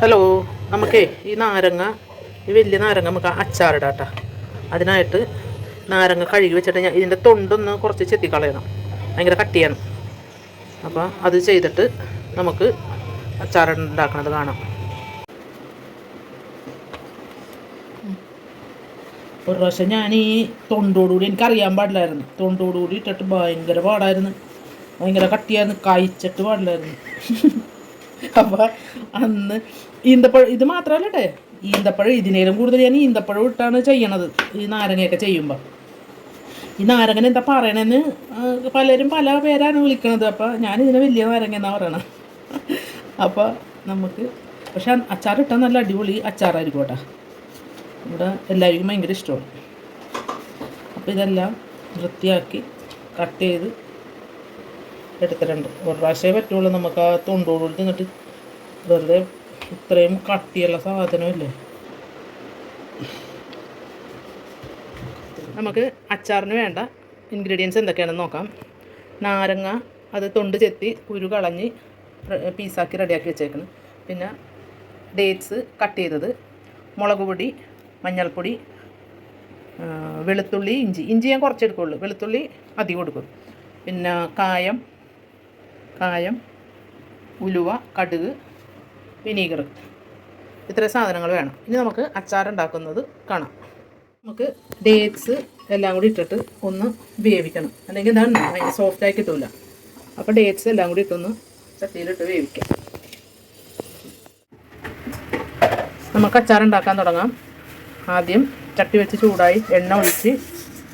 Hello, നമുക്കേ ഈ നാരങ്ങ, ഈ വലിയ നാരങ്ങ നമുക്ക് അച്ചാറിടാം കേട്ടോ. അതിനായിട്ട് നാരങ്ങ കഴുകി വെച്ചിട്ട് ഇതിൻ്റെ തൊണ്ടൊന്ന് കുറച്ച് ചെത്തിക്കളയണം, ഭയങ്കര കട്ടിയാണ്. അപ്പോൾ അത് ചെയ്തിട്ട് നമുക്ക് അച്ചാറുണ്ടാക്കണത് കാണാം. ഒരു പ്രാവശ്യം ഞാൻ ഈ തൊണ്ടോടുകൂടി, എനിക്കറിയാൻ പാടില്ലായിരുന്നു, തൊണ്ടോടുകൂടി ഇട്ടിട്ട് ഭയങ്കര പാടായിരുന്നു, ഭയങ്കര കട്ടിയായിരുന്നു, കഴിച്ചിട്ട് പാടില്ലായിരുന്നു. അപ്പോൾ അന്ന് ഈന്തപ്പഴം, ഇത് മാത്രമല്ലേ ഈന്തപ്പഴം, ഇതിനേലും കൂടുതൽ ഞാൻ ഈന്തപ്പഴം ഇട്ടാണ് ചെയ്യണത് ഈ നാരങ്ങയൊക്കെ ചെയ്യുമ്പോൾ. ഈ നാരങ്ങന എന്താ പറയണതെന്ന് പലരും പല പേരാണ് വിളിക്കണത്. അപ്പോൾ ഞാനിതിനെ വലിയ നാരങ്ങ എന്നാണ് പറയണത്. അപ്പോൾ നമുക്ക് പക്ഷെ അച്ചാറിട്ടാൽ നല്ല അടിപൊളി അച്ചാറായിരിക്കും കേട്ടോ. ഇവിടെ എല്ലാവർക്കും ഭയങ്കര ഇഷ്ടമാണ്. അപ്പോൾ ഇതെല്ലാം വൃത്തിയാക്കി കട്ട് ചെയ്ത് എടുത്തിട്ടുണ്ട്. ഒരു പ്രാവശ്യമേ പറ്റുള്ളൂ നമുക്ക് ആ തൊണ്ടോടുകൂടി തിന്നിട്ട്. വെറുതെ ഇത്രയും കട്ടിയുള്ള സാധനമല്ലേ. നമുക്ക് അച്ചാറിന് വേണ്ട ഇൻഗ്രീഡിയൻസ് എന്തൊക്കെയാണെന്ന് നോക്കാം. നാരങ്ങ, അത് തൊണ്ട് ചെത്തി കുരു കളഞ്ഞ് പീസാക്കി റെഡിയാക്കി വെച്ചേക്കണം. പിന്നെ ഡേറ്റ്സ് കട്ട് ചെയ്തത്, മുളക് പൊടി, മഞ്ഞൾപ്പൊടി, വെളുത്തുള്ളി, ഇഞ്ചി ഞാൻ കുറച്ചെടുക്കുള്ളൂ, വെളുത്തുള്ളി അധികം കൊടുക്കും. പിന്നെ കായം, ഉലുവ, കടുക്, വിനീഗർ, ഇത്രയും സാധനങ്ങൾ വേണം. ഇനി നമുക്ക് അച്ചാറുണ്ടാക്കുന്നത് കാണാം. നമുക്ക് ഡേറ്റ്സ് എല്ലാം കൂടി ഇട്ടിട്ട് ഒന്ന് വേവിക്കണം, അല്ലെങ്കിൽ എന്താണ് സോഫ്റ്റായി കിട്ടില്ല. അപ്പോൾ ഡേറ്റ്സ് എല്ലാം കൂടി ഇട്ടൊന്ന് ചട്ടിയിലിട്ട് വേവിക്കാം. നമുക്ക് അച്ചാറുണ്ടാക്കാൻ തുടങ്ങാം. ആദ്യം ചട്ടി വെച്ച് ചൂടായി എണ്ണ ഒഴിച്ച്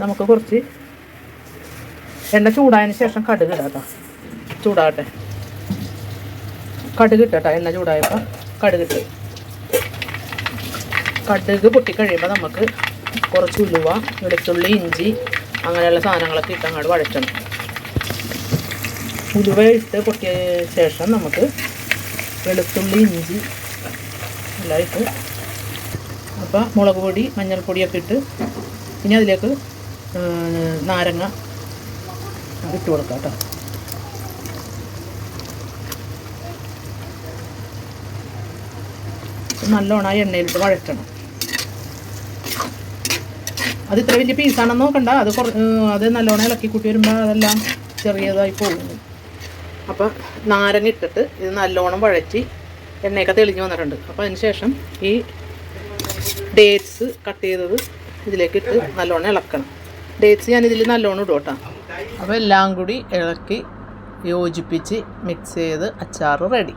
നമുക്ക് കുറച്ച് എണ്ണ ചൂടായതിന് ശേഷം കടുക് ഇടാം. ചൂടാകട്ടെ, കടുക് ഇട്ടട്ടോ. എണ്ണ ചൂടായപ്പോൾ കടുകിട്ട്, കടുക് പൊട്ടിക്കഴിയുമ്പോൾ നമുക്ക് കുറച്ച് ഉലുവ, വെളുത്തുള്ളി, ഇഞ്ചി അങ്ങനെയുള്ള സാധനങ്ങളൊക്കെ ഇട്ട് അങ്ങോട്ട് വഴറ്റണം. ഉലുവ ഇട്ട് പൊട്ടിയ ശേഷം നമുക്ക് വെളുത്തുള്ളി, ഇഞ്ചി എല്ലാം ഇട്ട്, അപ്പോൾ മുളക് പൊടി, മഞ്ഞൾപ്പൊടിയൊക്കെ ഇട്ട് ഇനി അതിലേക്ക് നാരങ്ങ ഇട്ട് കൊടുക്കാം കേട്ടോ. നല്ലോണം ആ എണ്ണയിലിട്ട് വഴറ്റണം. അത് ഇത്ര വലിയ പീസാണെന്ന് നോക്കണ്ട, അത് നല്ലോണം ഇളക്കി കൂട്ടി വരുമ്പോൾ അതെല്ലാം ചെറിയതായി പോകുന്നു. അപ്പം നാരങ്ങ ഇട്ടിട്ട് ഇത് നല്ലോണം വഴറ്റി എണ്ണയൊക്കെ തെളിഞ്ഞ് വന്നിട്ടുണ്ട്. അപ്പോൾ അതിന് ശേഷം ഈ ഡേറ്റ്സ് കട്ട് ചെയ്തത് ഇതിലേക്ക് ഇട്ട് നല്ലോണം ഇളക്കണം. ഡേറ്റ്സ് ഞാനിതിൽ നല്ലോണം ഇടും കേട്ടോ. അപ്പോൾ എല്ലാം കൂടി ഇളക്കി യോജിപ്പിച്ച് മിക്സ് ചെയ്ത് അച്ചാർ റെഡി.